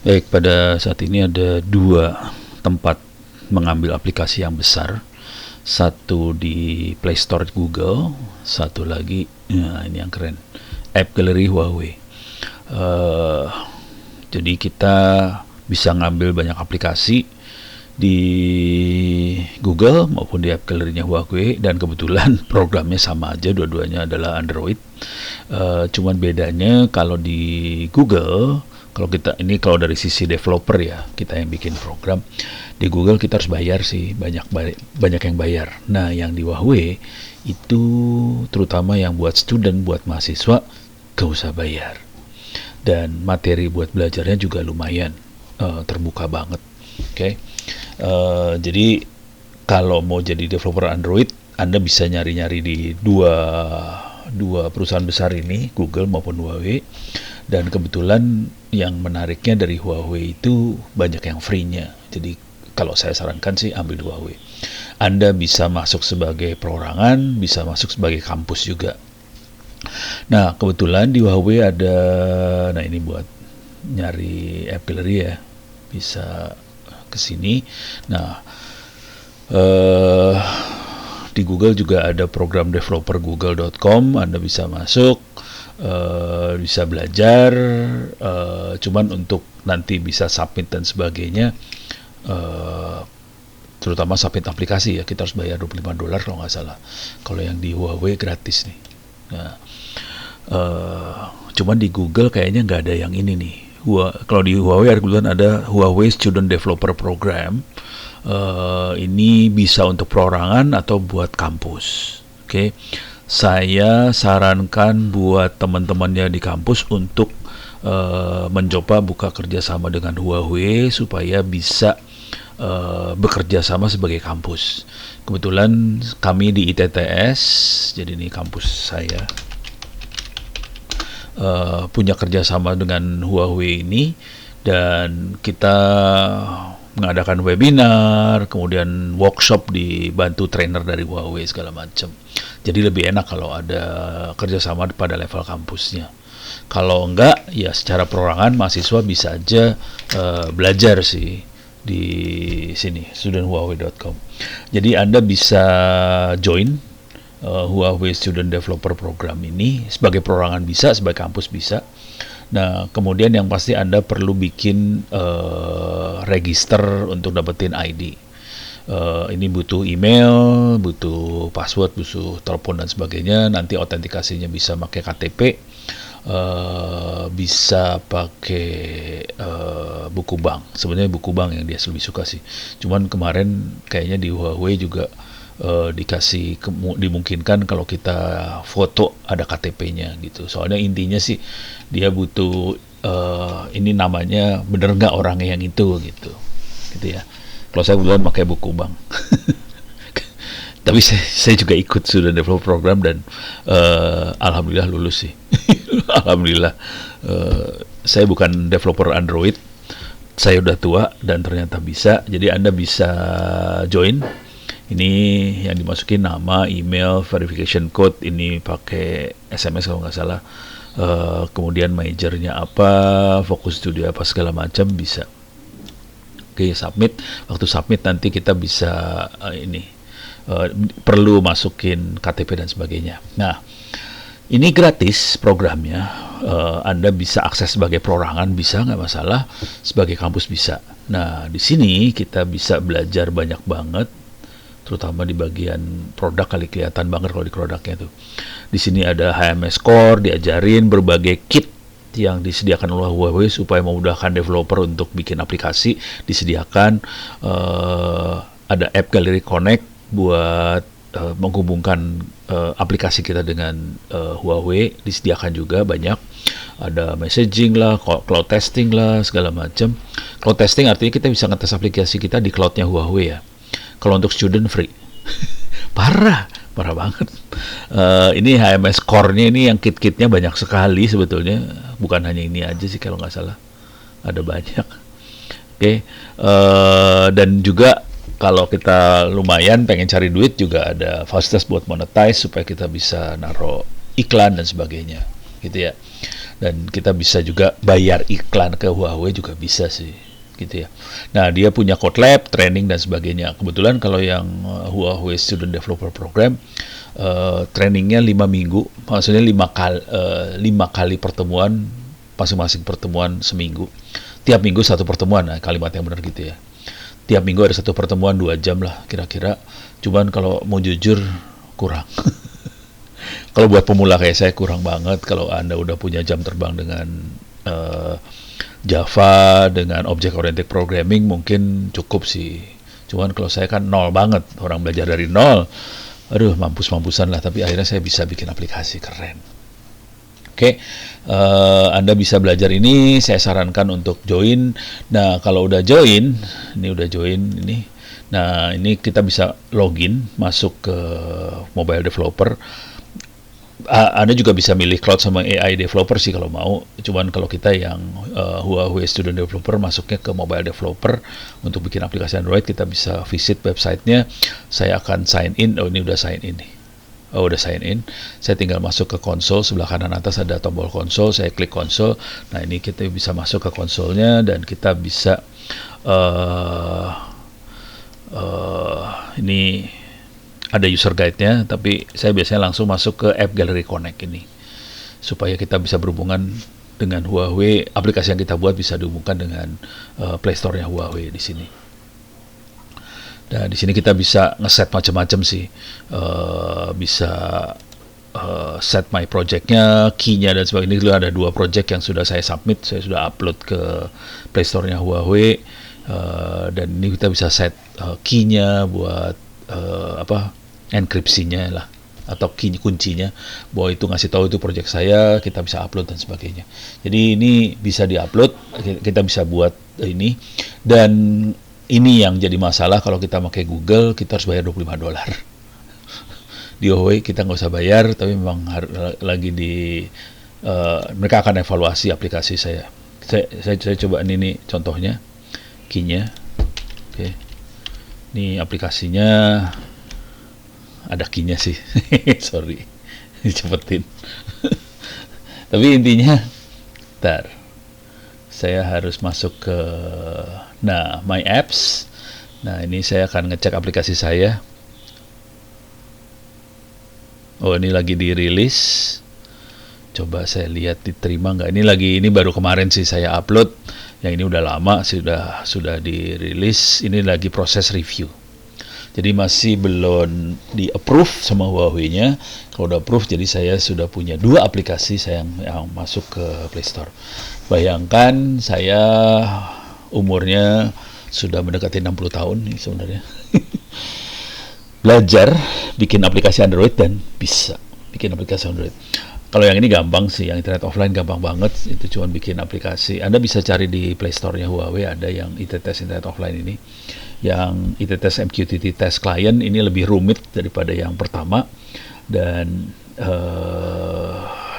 Baik, pada saat ini ada dua tempat mengambil aplikasi yang besar. Satu di Play Store Google, satu lagi, nah ini yang keren, App Gallery Huawei. Uh, jadi kita bisa ngambil banyak aplikasi di Google maupun di App Gallery-nya Huawei, dan kebetulan programnya sama aja, dua-duanya adalah Android. Cuman bedanya kalau di Google, kalau dari sisi developer ya, kita yang bikin program di Google kita harus bayar sih, banyak yang bayar. Nah, yang di Huawei itu terutama yang buat student, buat mahasiswa, gak usah bayar. Dan materi buat belajarnya juga lumayan terbuka banget. Oke. Jadi kalau mau jadi developer Android, Anda bisa nyari-nyari di dua perusahaan besar ini, Google maupun Huawei. Dan kebetulan yang menariknya dari Huawei itu banyak yang free-nya. Jadi kalau saya sarankan sih ambil Huawei. Anda bisa masuk sebagai perorangan, bisa masuk sebagai kampus juga. Nah, kebetulan di Huawei ada, nah ini buat nyari App Gallery ya, bisa ke sini. Nah, di Google juga ada program developer google.com, Anda bisa masuk, bisa belajar, cuman untuk nanti bisa submit dan sebagainya, terutama submit aplikasi ya, kita harus bayar $25 kalau nggak salah. Kalau yang di Huawei gratis nih. Nah, cuman di Google kayaknya nggak ada yang ini nih. Kalau di Huawei ada Huawei Student Developer Program. Ini bisa untuk perorangan atau buat kampus. Oke. Saya sarankan buat teman-temannya di kampus untuk mencoba buka kerjasama dengan Huawei supaya bisa bekerja sama sebagai kampus. Kebetulan kami di ITTS, jadi ini kampus saya, punya kerjasama dengan Huawei ini, dan kita mengadakan webinar, kemudian workshop dibantu trainer dari Huawei segala macam. Jadi lebih enak kalau ada kerjasama pada level kampusnya. Kalau enggak, ya secara perorangan mahasiswa bisa aja belajar sih di sini, studenthuawei.com. Jadi Anda bisa join Huawei Student Developer Program ini sebagai perorangan bisa, sebagai kampus bisa. Nah, kemudian yang pasti Anda perlu bikin register untuk dapetin ID. Ini butuh email, butuh password, butuh telepon dan sebagainya. Nanti autentikasinya bisa pakai KTP, bisa pakai buku bank. Sebenarnya buku bank yang dia lebih suka sih. Cuman kemarin kayaknya di Huawei juga dimungkinkan kalau kita foto ada KTP-nya gitu. Soalnya intinya sih dia butuh ini namanya bener nggak orangnya yang itu gitu ya. Kalau saya kebetulan pakai buku bank. Tapi saya juga ikut sudah develop program dan alhamdulillah lulus sih. Alhamdulillah. Saya bukan developer Android, saya udah tua dan ternyata bisa. Jadi Anda bisa join. Ini yang dimasukin nama, email, verification code, ini pakai SMS kalau nggak salah. Kemudian majornya apa, fokus studi apa, segala macam bisa. Oke, submit. Waktu submit nanti kita bisa perlu masukin KTP dan sebagainya. Nah, ini gratis programnya. Anda bisa akses sebagai perorangan bisa, nggak masalah. Sebagai kampus bisa. Nah, di sini kita bisa belajar banyak banget, terutama di bagian produk kali kelihatan banget kalau di produknya tuh. Di sini ada HMS Core, diajarin berbagai kit yang disediakan oleh Huawei supaya memudahkan developer untuk bikin aplikasi. Disediakan ada App Gallery Connect buat menghubungkan aplikasi kita dengan Huawei, disediakan juga banyak. Ada messaging lah, cloud testing lah, segala macam. Cloud testing artinya kita bisa ngetes aplikasi kita di cloudnya Huawei ya. Kalau untuk student free. parah banget. Ini HMS Core-nya ini yang kit-kitnya banyak sekali sebetulnya, bukan hanya ini aja sih kalau nggak salah, ada banyak. Oke. Dan juga kalau kita lumayan pengen cari duit juga ada fasilitas buat monetize supaya kita bisa naruh iklan dan sebagainya gitu ya. Dan kita bisa juga bayar iklan ke Huawei juga bisa sih, gitu ya. Nah, dia punya code lab, training dan sebagainya. Kebetulan kalau yang Huawei Student Developer Program, trainingnya 5 minggu, maksudnya 5 kali pertemuan, masing-masing pertemuan seminggu. Tiap minggu satu pertemuan, nah kalimat yang benar gitu ya. Tiap minggu ada satu pertemuan 2 jam lah kira-kira. Cuman kalau mau jujur kurang. Kalau buat pemula kayak saya kurang banget. Kalau Anda udah punya jam terbang dengan Java, dengan Object Oriented Programming mungkin cukup sih. Cuman kalau saya kan nol banget, orang belajar dari nol. Aduh, mampus-mampusan lah, tapi akhirnya saya bisa bikin aplikasi keren. Oke, Anda bisa belajar ini, saya sarankan untuk join. Nah, kalau udah join, ini. Nah, ini kita bisa login, masuk ke mobile developer. Anda juga bisa milih cloud sama AI developer sih kalau mau. Cuman kalau kita yang Huawei Student Developer masuknya ke mobile developer untuk bikin aplikasi Android, kita bisa visit websitenya. Saya akan sign in. Oh, ini udah sign in nih. Oh, udah sign in. Saya tinggal masuk ke konsol, sebelah kanan atas ada tombol konsol, saya klik konsol. Nah, ini kita bisa masuk ke konsolnya dan kita bisa ini ada user guide-nya, tapi saya biasanya langsung masuk ke App Gallery Connect ini supaya kita bisa berhubungan dengan Huawei. Aplikasi yang kita buat bisa dihubungkan dengan Play Store-nya Huawei di sini. Nah, di sini kita bisa ngeset macam-macam sih, bisa set my project-nya, key-nya dan sebagainya. Ini ada 2 project yang sudah saya submit, saya sudah upload ke Play Store-nya Huawei, dan ini kita bisa set key-nya buat enkripsinya lah, atau key kuncinya, bahwa itu ngasih tahu itu project saya, kita bisa upload dan sebagainya. Jadi ini bisa diupload, kita bisa buat ini. Dan ini yang jadi masalah kalau kita pakai Google, kita harus bayar $25. Di Huawei kita nggak usah bayar, tapi memang lagi mereka akan evaluasi aplikasi saya. Saya coba ini contohnya, key-nya. Oke. Ini aplikasinya ada key-nya sih. Sorry, cepetin. Tapi intinya, saya harus masuk ke My Apps. Nah, ini saya akan ngecek aplikasi saya. Oh, ini lagi dirilis. Coba saya lihat diterima nggak. Ini baru kemarin sih saya upload. Yang ini udah lama, sudah dirilis. Ini lagi proses review. Jadi masih belum di-approve sama Huawei-nya. Kalau udah approve, jadi saya sudah punya 2 aplikasi saya yang masuk ke Play Store. Bayangkan saya umurnya sudah mendekati 60 tahun nih sebenarnya. Belajar bikin aplikasi Android dan bisa bikin aplikasi Android. Kalau yang ini gampang sih, yang internet offline gampang banget, itu cuma bikin aplikasi. Anda bisa cari di Play Store-nya Huawei, ada yang ITTest internet offline ini. Yang ITTest MQTT test client ini lebih rumit daripada yang pertama, dan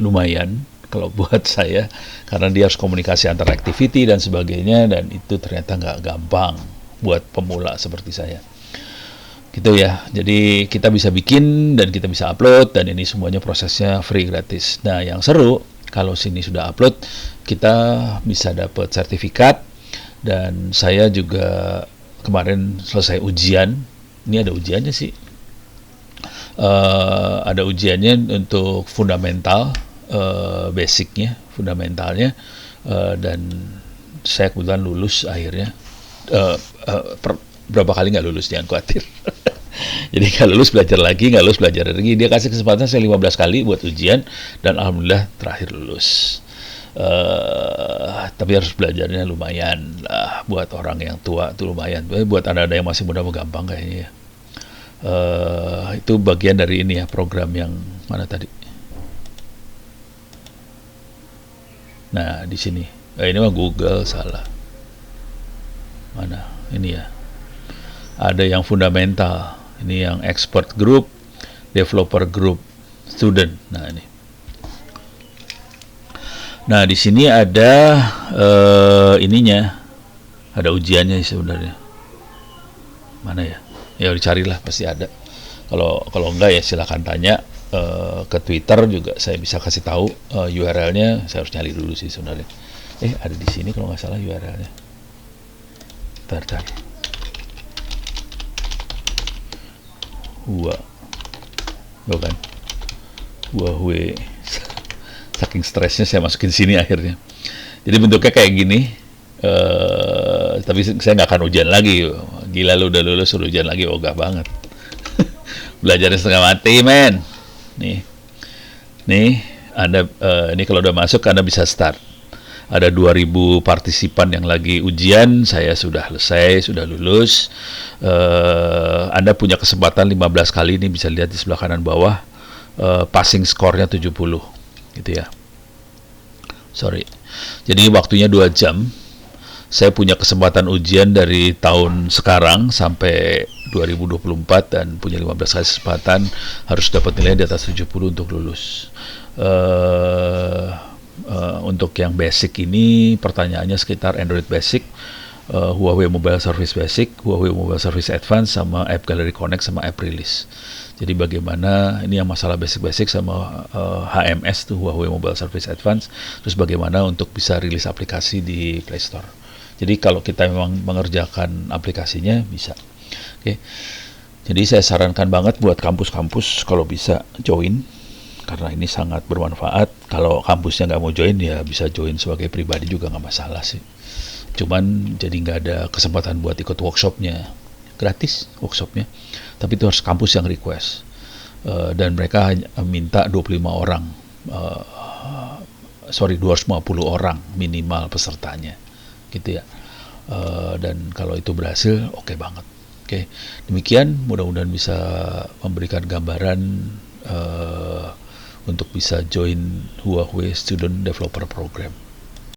lumayan kalau buat saya, karena dia harus komunikasi antar activity dan sebagainya, dan itu ternyata nggak gampang buat pemula seperti saya. Gitu ya, jadi kita bisa bikin dan kita bisa upload, dan ini semuanya prosesnya free, gratis. Nah, yang seru, kalau sini sudah upload, kita bisa dapat sertifikat, dan saya juga kemarin selesai ujian. Ini ada ujiannya sih, ada ujiannya untuk fundamental, basicnya, fundamentalnya, dan saya kebetulan lulus akhirnya. Berapa kali nggak lulus, jangan khawatir. Jadi nggak lulus belajar lagi, nggak lulus belajar lagi. Dia kasih kesempatan saya 15 kali buat ujian, dan alhamdulillah terakhir lulus. Tapi harus belajarnya lumayan lah, buat orang yang tua itu lumayan. Buat anda-anda yang masih muda gampang kayaknya ya. Itu bagian dari ini ya, program yang mana tadi. Nah, di sini. Ini mah Google, salah. Mana? Ini ya. Ada yang fundamental. Ini yang expert group, developer group, student. Nah, ini. Nah, di sini ada ininya. Ada ujiannya sebenarnya. Mana ya? Ya dicarilah, pasti ada. Kalau enggak ya silakan tanya ke Twitter juga saya bisa kasih tahu URL-nya. Saya harus nyari dulu sih sebenarnya. Ada di sini kalau nggak salah URL-nya. Bentar. Bukan. Huawei. Saking stresnya saya masukin sini akhirnya. Jadi bentuknya kayak gini. Tapi saya nggak akan ujian lagi. Gila, lu udah lulus suruh ujian lagi, ogah banget. Belajarnya setengah mati, men. Nih, Anda ini kalau udah masuk Anda bisa start. Ada 2000 partisipan yang lagi ujian, saya sudah selesai, sudah lulus. Anda punya kesempatan 15 kali, ini bisa lihat di sebelah kanan bawah, passing score-nya 70, gitu ya. Sorry. Jadi waktunya 2 jam. Saya punya kesempatan ujian dari tahun sekarang sampai 2024 dan punya 15 kali kesempatan, harus dapat nilai di atas 70 untuk lulus. Untuk yang basic ini pertanyaannya sekitar Android Basic, Huawei Mobile Service Basic, Huawei Mobile Service Advanced, sama App Gallery Connect, sama App Release. Jadi bagaimana, ini yang masalah basic-basic, sama HMS tuh, Huawei Mobile Service Advanced, terus bagaimana untuk bisa rilis aplikasi di Play Store. Jadi kalau kita memang mengerjakan aplikasinya bisa. Oke. Jadi saya sarankan banget buat kampus-kampus kalau bisa join, karena ini sangat bermanfaat. Kalau kampusnya nggak mau join, ya bisa join sebagai pribadi juga nggak masalah sih. Cuman jadi nggak ada kesempatan buat ikut workshopnya. Gratis workshopnya, tapi itu harus kampus yang request. Dan mereka hanya minta 25 orang. 250 orang minimal pesertanya. Gitu ya. Dan kalau itu berhasil, oke banget. Oke. Demikian, mudah-mudahan bisa memberikan gambaran untuk bisa join Huawei Student Developer Program.